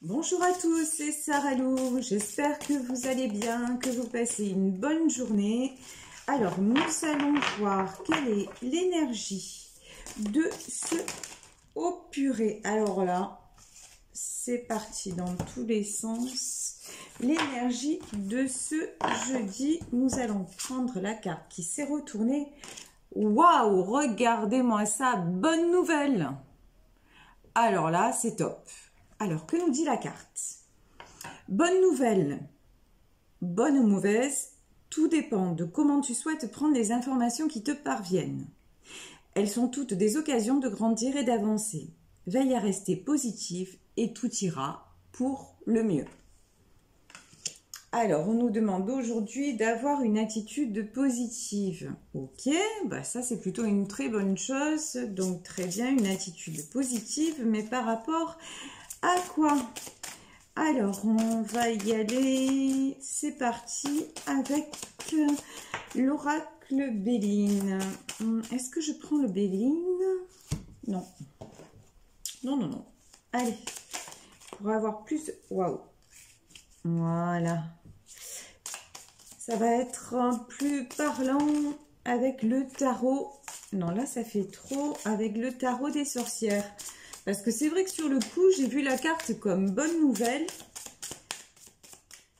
Bonjour à tous, c'est Sarah Lou. J'espère que vous allez bien, que vous passez une bonne journée. Alors, nous allons voir quelle est l'énergie de ce... Oh purée, alors là, c'est parti dans tous les sens. L'énergie de ce jeudi, nous allons prendre la carte qui s'est retournée. Waouh, regardez-moi ça, bonne nouvelle. Alors là, c'est top. Alors, que nous dit la carte? Bonne nouvelle, bonne ou mauvaise, tout dépend de comment tu souhaites prendre les informations qui te parviennent. Elles sont toutes des occasions de grandir et d'avancer. Veille à rester positive et tout ira pour le mieux. Alors, on nous demande aujourd'hui d'avoir une attitude positive. Ok, bah ça c'est plutôt une très bonne chose. Donc, très bien, une attitude positive, mais par rapport à quoi? Alors, on va y aller. C'est parti avec l'oracle Béline. Est-ce que je prends le Béline? Non. Non, non, non. Allez, pour avoir plus... Waouh. Voilà. Ça va être plus parlant avec le tarot. Non, là, ça fait trop avec le tarot des sorcières. Parce que c'est vrai que sur le coup, j'ai vu la carte comme bonne nouvelle.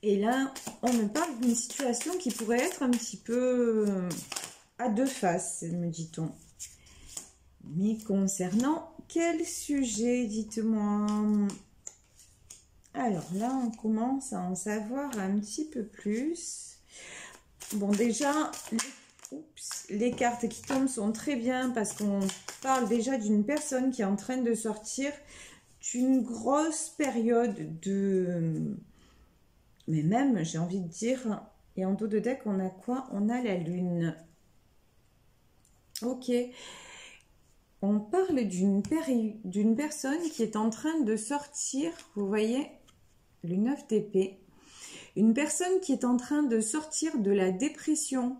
Et là, on me parle d'une situation qui pourrait être un petit peu à deux faces, me dit-on. Mais concernant quel sujet, dites-moi? Alors là, on commence à en savoir un petit peu plus. Bon, déjà, les cartes qui tombent sont très bien parce qu'on parle déjà d'une personne qui est en train de sortir d'une grosse période de... Mais même, j'ai envie de dire, et en dos de deck, on a quoi? On a la lune. Ok. On parle d'une personne qui est en train de sortir, vous voyez, le 9 d'épée. Une personne qui est en train de sortir de la dépression.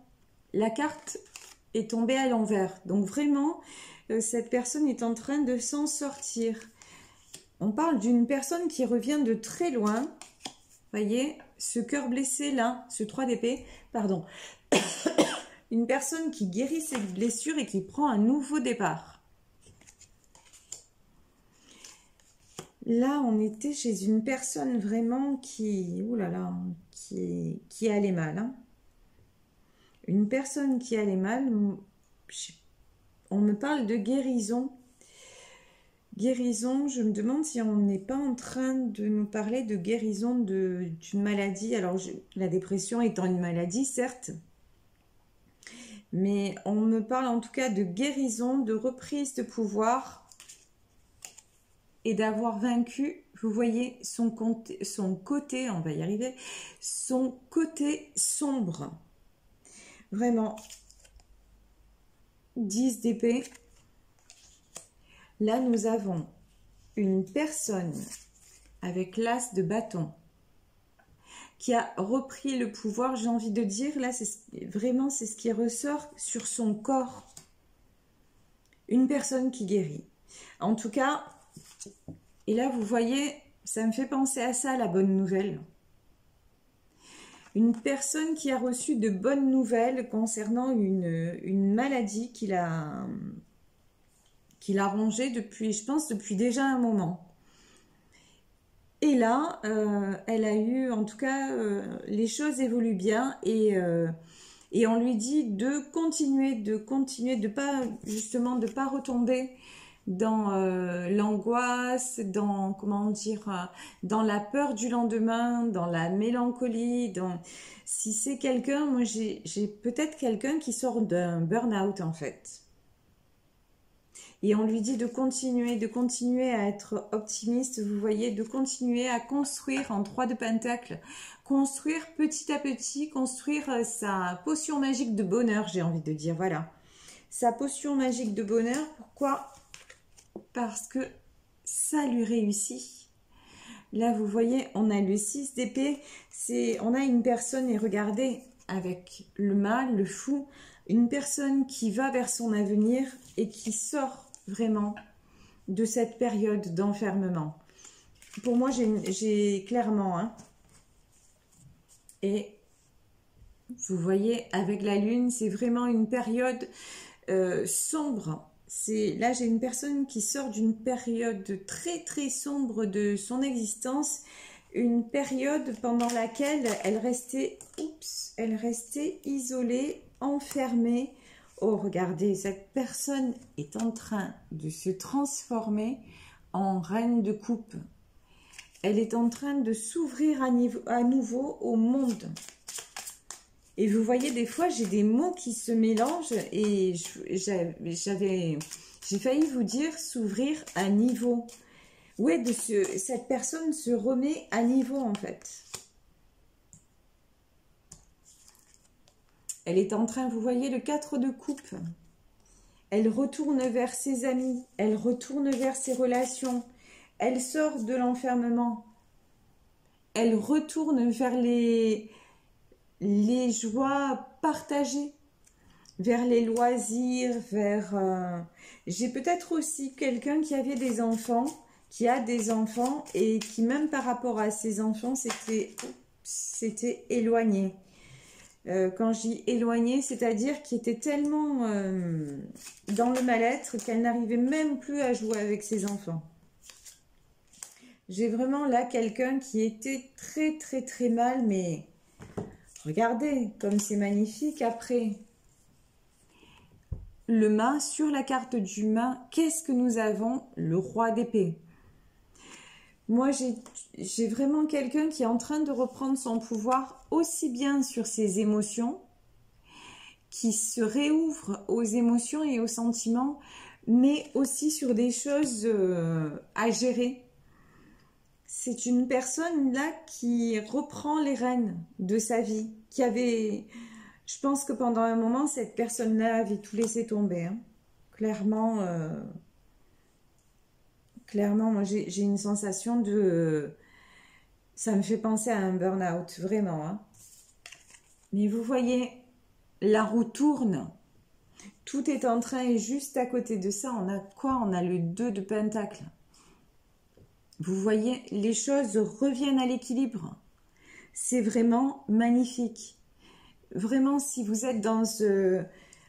La carte est tombée à l'envers. Donc vraiment, cette personne est en train de s'en sortir. On parle d'une personne qui revient de très loin. Voyez, ce cœur blessé là, ce 3 d'épée, pardon. Une personne qui guérit ses blessures et qui prend un nouveau départ. Là, on était chez une personne vraiment qui, oulala, qui allait mal. Hein. Une personne qui allait mal, on me parle de guérison. Guérison, je me demande si on n'est pas en train de nous parler de guérison d'une maladie. Alors, la dépression étant une maladie, certes, mais on me parle en tout cas de guérison, de reprise de pouvoir et d'avoir vaincu, vous voyez, son côté, on va y arriver, son côté sombre. Vraiment, 10 d'épée. Là, nous avons une personne avec l'as de bâton qui a repris le pouvoir, j'ai envie de dire. Là, vraiment, c'est ce qui ressort sur son corps. Une personne qui guérit. En tout cas, et là, vous voyez, ça me fait penser à ça, la bonne nouvelle. Une personne qui a reçu de bonnes nouvelles concernant une maladie qu'il a rongée depuis, je pense, depuis déjà un moment. Et là, elle a eu, en tout cas, les choses évoluent bien et on lui dit de continuer, de pas, justement, de pas retomber dans l'angoisse, dans, comment dire, dans la peur du lendemain, dans la mélancolie, si c'est quelqu'un, moi j'ai peut-être quelqu'un qui sort d'un burn-out en fait. Et on lui dit de continuer à être optimiste, vous voyez, de continuer à construire en 3 de pentacles, construire petit à petit, construire sa potion magique de bonheur, j'ai envie de dire, voilà. Sa potion magique de bonheur, pourquoi? Parce que ça lui réussit. Là, vous voyez, on a le 6 d'épée, on a une personne, et regardez, avec le mal, le fou, une personne qui va vers son avenir et qui sort vraiment de cette période d'enfermement. Pour moi, j'ai clairement, hein. Et vous voyez, avec la lune, c'est vraiment une période sombre. Là, j'ai une personne qui sort d'une période très très sombre de son existence, une période pendant laquelle elle restait isolée, enfermée. Oh, regardez, cette personne est en train de se transformer en reine de coupe. Elle est en train de s'ouvrir à nouveau au monde. Et vous voyez, des fois, j'ai des mots qui se mélangent et j'ai failli vous dire s'ouvrir à niveau. Ouais, cette personne se remet à niveau, en fait. Elle est en train, vous voyez, le 4 de coupe. Elle retourne vers ses amis, elle retourne vers ses relations. Elle sort de l'enfermement. Elle retourne vers les joies partagées, vers les loisirs, vers... J'ai peut-être aussi quelqu'un qui avait des enfants, qui a des enfants et qui même par rapport à ses enfants c'était éloigné. Quand je dis éloigné, c'est-à-dire qu'il était tellement dans le mal-être qu'elle n'arrivait même plus à jouer avec ses enfants. J'ai vraiment là quelqu'un qui était très très très mal, mais regardez comme c'est magnifique après. Le mât, sur la carte du mât, qu'est-ce que nous avons? Le roi d'épée. Moi, j'ai vraiment quelqu'un qui est en train de reprendre son pouvoir aussi bien sur ses émotions, qui se réouvre aux émotions et aux sentiments, mais aussi sur des choses à gérer. C'est une personne là qui reprend les rênes de sa vie, qui avait... Je pense que pendant un moment, cette personne-là avait tout laissé tomber. Hein. Clairement, moi j'ai une sensation de... ça me fait penser à un burn-out, vraiment. Hein. Mais vous voyez, la roue tourne. Tout est en train et juste à côté de ça, on a quoi? On a le 2 de Pentacle. Vous voyez, les choses reviennent à l'équilibre. C'est vraiment magnifique. Vraiment, si vous êtes dans ce...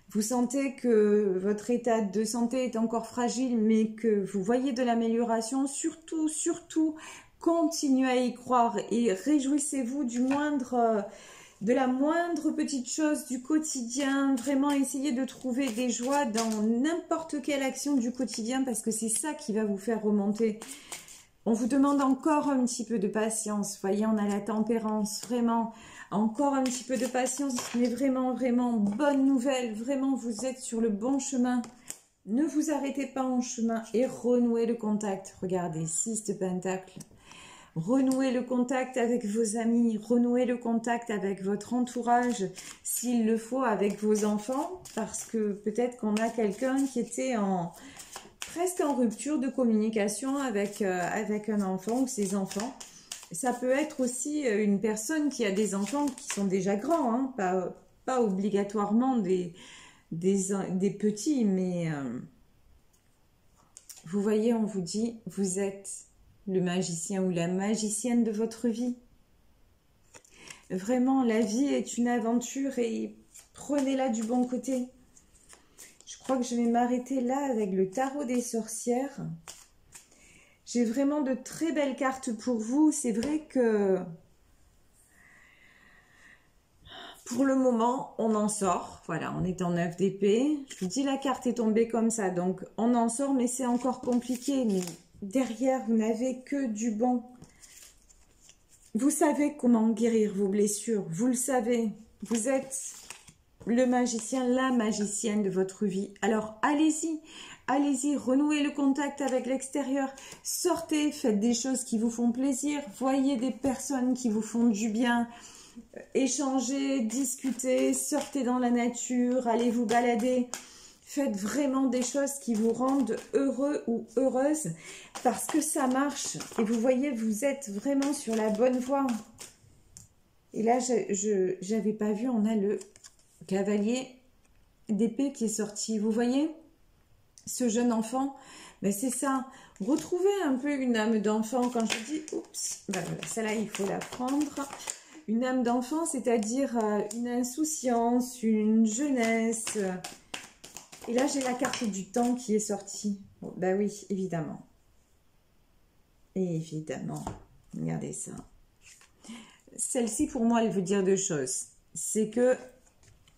Vous sentez que votre état de santé est encore fragile, mais que vous voyez de l'amélioration, surtout, continuez à y croire et réjouissez-vous de la moindre petite chose du quotidien. Vraiment, essayez de trouver des joies dans n'importe quelle action du quotidien parce que c'est ça qui va vous faire remonter. On vous demande encore un petit peu de patience. Vous voyez, on a la tempérance, vraiment... Encore un petit peu de patience, mais vraiment, vraiment, bonne nouvelle. Vraiment, vous êtes sur le bon chemin. Ne vous arrêtez pas en chemin et renouez le contact. Regardez, 6 de Pentacle. Renouez le contact avec vos amis, renouez le contact avec votre entourage, s'il le faut avec vos enfants, parce que peut-être qu'on a quelqu'un qui était presque en rupture de communication avec un enfant ou ses enfants. Ça peut être aussi une personne qui a des enfants qui sont déjà grands, hein, pas obligatoirement des petits, mais vous voyez, on vous dit, vous êtes le magicien ou la magicienne de votre vie. Vraiment, la vie est une aventure et prenez-la du bon côté. Je crois que je vais m'arrêter là avec le tarot des sorcières. J'ai vraiment de très belles cartes pour vous. C'est vrai que pour le moment, on en sort. Voilà, on est en 9 d'épée. Je vous dis, la carte est tombée comme ça. Donc, on en sort, mais c'est encore compliqué. Mais derrière, vous n'avez que du bon. Vous savez comment guérir vos blessures. Vous le savez. Vous êtes le magicien, la magicienne de votre vie. Alors, allez-y. Allez-y, renouez le contact avec l'extérieur, sortez, faites des choses qui vous font plaisir, voyez des personnes qui vous font du bien, échangez, discutez, sortez dans la nature, allez vous balader, faites vraiment des choses qui vous rendent heureux ou heureuse parce que ça marche et vous voyez, vous êtes vraiment sur la bonne voie. Et là, je n'avais pas vu, on a le cavalier d'épée qui est sorti, vous voyez ? Ce jeune enfant, ben c'est ça, Retrouvez un peu une âme d'enfant. Quand je dis, oups, ben voilà, celle-là, il faut la prendre. Une âme d'enfant, c'est-à-dire une insouciance, une jeunesse. Et là, j'ai la carte du temps qui est sortie. Bon, ben oui, évidemment. Évidemment. Regardez ça. Celle-ci, pour moi, elle veut dire deux choses. C'est que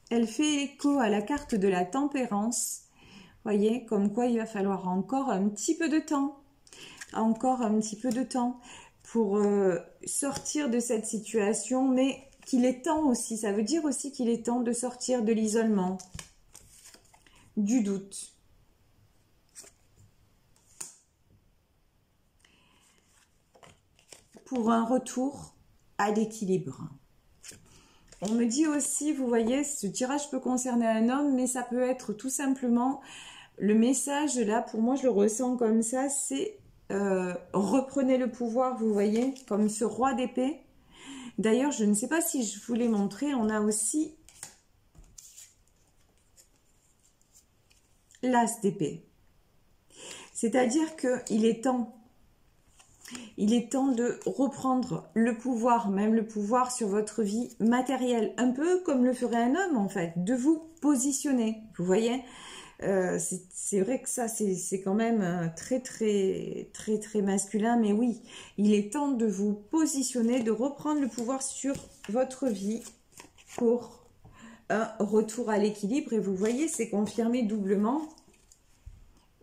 elle fait écho à la carte de la tempérance. Voyez, comme quoi il va falloir encore un petit peu de temps. Encore un petit peu de temps pour sortir de cette situation, mais qu'il est temps aussi. Ça veut dire aussi qu'il est temps de sortir de l'isolement, du doute. Pour un retour à l'équilibre. On me dit aussi, vous voyez, ce tirage peut concerner un homme, mais ça peut être tout simplement, le message là, pour moi je le ressens comme ça, c'est reprenez le pouvoir, vous voyez, comme ce roi d'épée. D'ailleurs, je ne sais pas si je vous l'ai montré, on a aussi l'as d'épée. C'est-à-dire qu'il est temps. Il est temps de reprendre le pouvoir, même le pouvoir sur votre vie matérielle, un peu comme le ferait un homme en fait, de vous positionner, vous voyez. C'est vrai que ça c'est quand même très masculin, mais oui, il est temps de vous positionner, de reprendre le pouvoir sur votre vie pour un retour à l'équilibre. Et vous voyez, c'est confirmé doublement,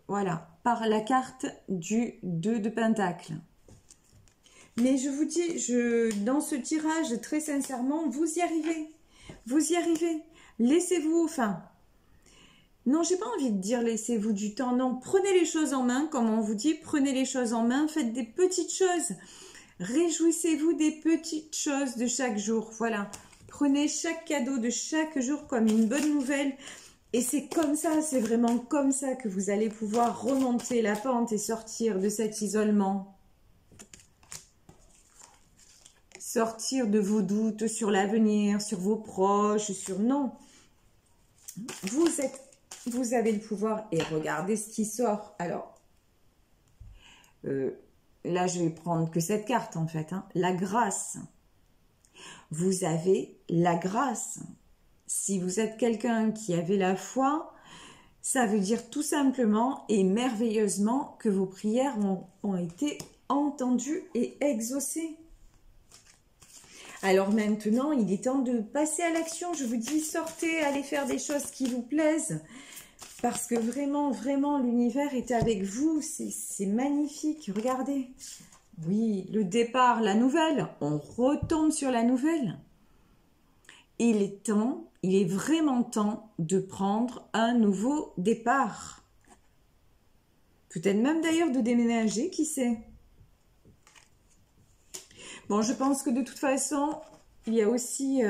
voilà, par la carte du 2 de Pentacle. Mais je vous dis, dans ce tirage, très sincèrement, vous y arrivez. Vous y arrivez. Laissez-vous, enfin, non, j'ai pas envie de dire laissez-vous du temps. Non, prenez les choses en main, comme on vous dit, prenez les choses en main, faites des petites choses. Réjouissez-vous des petites choses de chaque jour. Voilà, prenez chaque cadeau de chaque jour comme une bonne nouvelle. Et c'est comme ça, c'est vraiment comme ça que vous allez pouvoir remonter la pente et sortir de cet isolement. Sortir de vos doutes sur l'avenir, sur vos proches, sur... Non. Vous avez le pouvoir et regardez ce qui sort. Alors, là, je vais prendre que cette carte, en fait. Hein, la grâce. Vous avez la grâce. Si vous êtes quelqu'un qui avait la foi, ça veut dire tout simplement et merveilleusement que vos prières ont été entendues et exaucées. Alors maintenant, il est temps de passer à l'action. Je vous dis, sortez, allez faire des choses qui vous plaisent. Parce que vraiment, vraiment, l'univers est avec vous. C'est magnifique. Regardez. Oui, le départ, la nouvelle. On retombe sur la nouvelle. Il est temps, il est vraiment temps de prendre un nouveau départ. Peut-être même d'ailleurs de déménager, qui sait. Bon, je pense que de toute façon, il y a aussi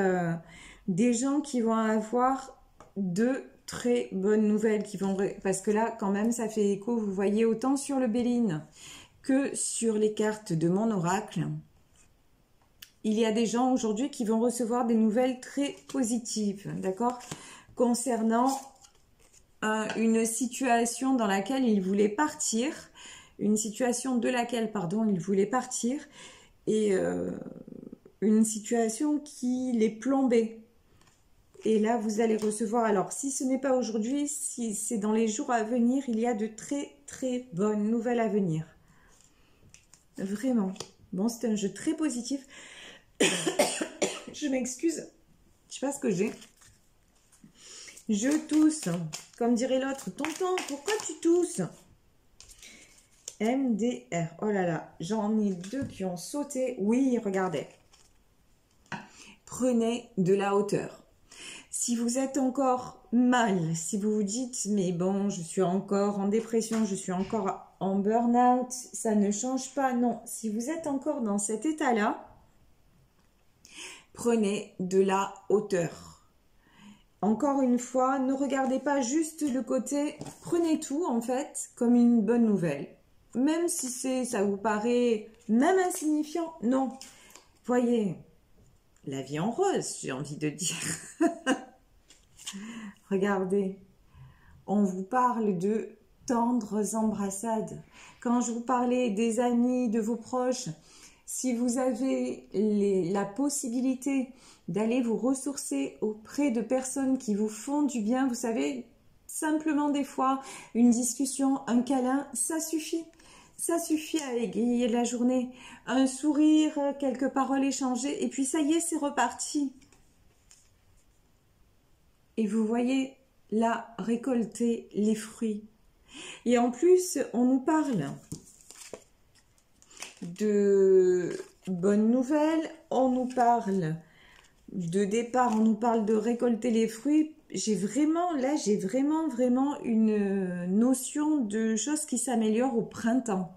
des gens qui vont avoir de très bonnes nouvelles. Parce que là, quand même, ça fait écho, vous voyez, autant sur le Béline que sur les cartes de mon oracle. Il y a des gens aujourd'hui qui vont recevoir des nouvelles très positives, d'accord, concernant une situation dans laquelle ils voulaient partir, une situation de laquelle, pardon, ils voulaient partir, et une situation qui les plombait. Et là, vous allez recevoir, alors si ce n'est pas aujourd'hui, si c'est dans les jours à venir, il y a de très très bonnes nouvelles à venir. Vraiment. Bon, c'est un jeu très positif. Je m'excuse, je sais pas ce que j'ai. Je tousse. Comme dirait l'autre, tonton, pourquoi tu tousses? MDR. Oh là là, j'en ai deux qui ont sauté. Oui, regardez. Prenez de la hauteur. Si vous êtes encore mal, si vous vous dites, mais bon, je suis encore en dépression, je suis encore en burn-out, ça ne change pas. Non, si vous êtes encore dans cet état-là, prenez de la hauteur. Encore une fois, ne regardez pas juste le côté, prenez tout en fait comme une bonne nouvelle. Même si ça vous paraît même insignifiant, non. Voyez, la vie en rose, j'ai envie de dire. Regardez, on vous parle de tendres embrassades. Quand je vous parlais des amis, de vos proches, si vous avez la possibilité d'aller vous ressourcer auprès de personnes qui vous font du bien, vous savez, simplement des fois, une discussion, un câlin, ça suffit. Ça suffit à égayer la journée. Un sourire, quelques paroles échangées, et puis ça y est, c'est reparti. Et vous voyez, là, récolter les fruits. Et en plus, on nous parle de bonnes nouvelles, on nous parle de départ, on nous parle de récolter les fruits. J'ai vraiment une notion de choses qui s'améliorent au printemps.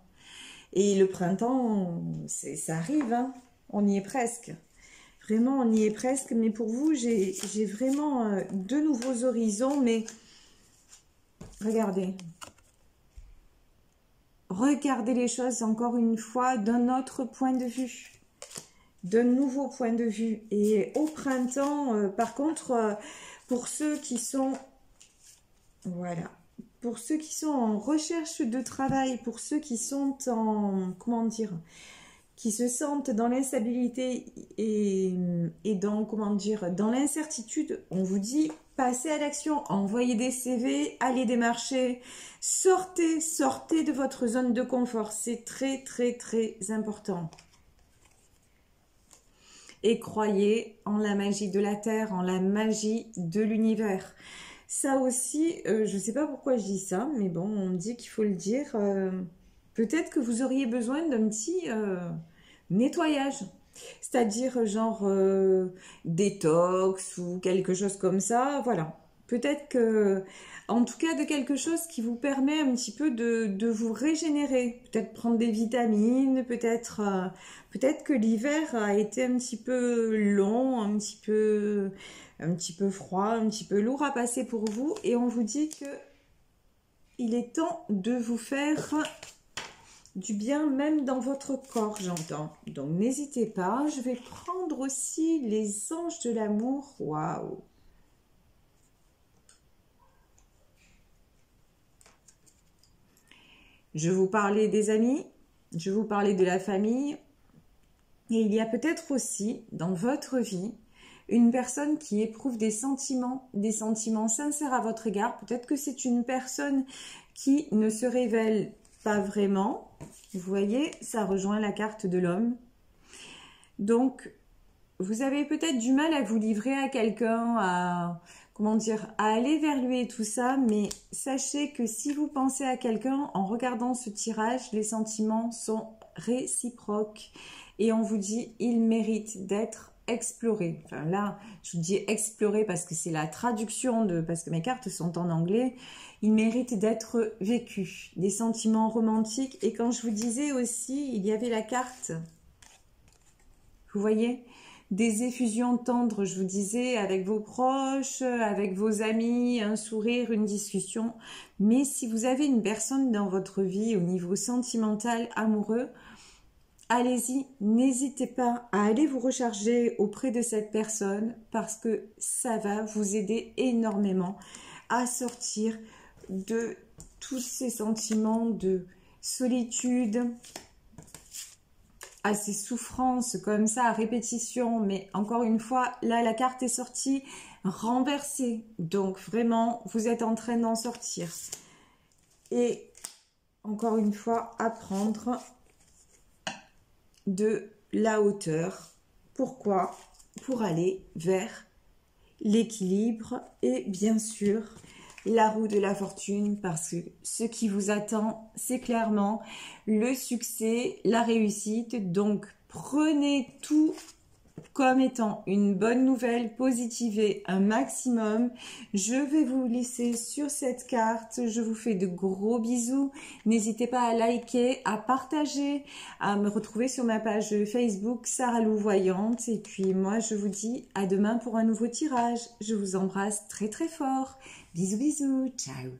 Et le printemps, ça arrive, hein, on y est presque. Vraiment, on y est presque. Mais pour vous, j'ai vraiment de nouveaux horizons. Mais regardez. Regardez les choses encore une fois d'un autre point de vue. D'un nouveau point de vue. Et au printemps, par contre, pour ceux qui sont... Voilà. Pour ceux qui sont en recherche de travail, pour ceux qui sont en... Comment dire, qui se sentent dans l'instabilité et dans, comment dire, dans l'incertitude, on vous dit, passez à l'action, envoyez des CV, allez démarcher, sortez de votre zone de confort, c'est très important. Et croyez en la magie de la Terre, en la magie de l'univers. Ça aussi, je ne sais pas pourquoi je dis ça, mais bon, on me dit qu'il faut le dire. Peut-être que vous auriez besoin d'un petit nettoyage. C'est-à-dire genre détox ou quelque chose comme ça. Voilà. Peut-être que, en tout cas, de quelque chose qui vous permet un petit peu de vous régénérer. Peut-être prendre des vitamines, peut-être que l'hiver a été un petit peu long, un petit peu froid, un petit peu lourd à passer pour vous. Et on vous dit que il est temps de vous faire du bien, même dans votre corps, j'entends. Donc, n'hésitez pas. Je vais prendre aussi les anges de l'amour. Waouh! Je vous parlais des amis, je vous parlais de la famille. Et il y a peut-être aussi, dans votre vie, une personne qui éprouve des sentiments sincères à votre égard. Peut-être que c'est une personne qui ne se révèle pas vraiment. Vous voyez, ça rejoint la carte de l'homme. Donc, vous avez peut-être du mal à vous livrer à quelqu'un, à aller vers lui et tout ça, mais sachez que si vous pensez à quelqu'un, en regardant ce tirage, les sentiments sont réciproques. Et on vous dit, il mérite d'être exploré. Enfin là, je vous dis explorer parce que c'est la traduction parce que mes cartes sont en anglais. Il mérite d'être vécu. Des sentiments romantiques. Et quand je vous disais aussi, il y avait la carte. Vous voyez ? Des effusions tendres, je vous disais, avec vos proches, avec vos amis, un sourire, une discussion. Mais si vous avez une personne dans votre vie au niveau sentimental, amoureux, allez-y, n'hésitez pas à aller vous recharger auprès de cette personne parce que ça va vous aider énormément à sortir de tous ces sentiments de solitude, à ces souffrances comme ça à répétition. Mais encore une fois, là la carte est sortie renversée. Donc vraiment, vous êtes en train d'en sortir. Et encore une fois, apprendre de la hauteur. Pourquoi? Pour aller vers l'équilibre et bien sûr la roue de la fortune, parce que ce qui vous attend, c'est clairement le succès, la réussite. Donc prenez tout comme étant une bonne nouvelle, positivez un maximum. Je vais vous laisser sur cette carte. Je vous fais de gros bisous. N'hésitez pas à liker, à partager, à me retrouver sur ma page Facebook Sarah Lou Voyante. Et puis moi, je vous dis à demain pour un nouveau tirage. Je vous embrasse très fort. Bisous, bisous. Ciao.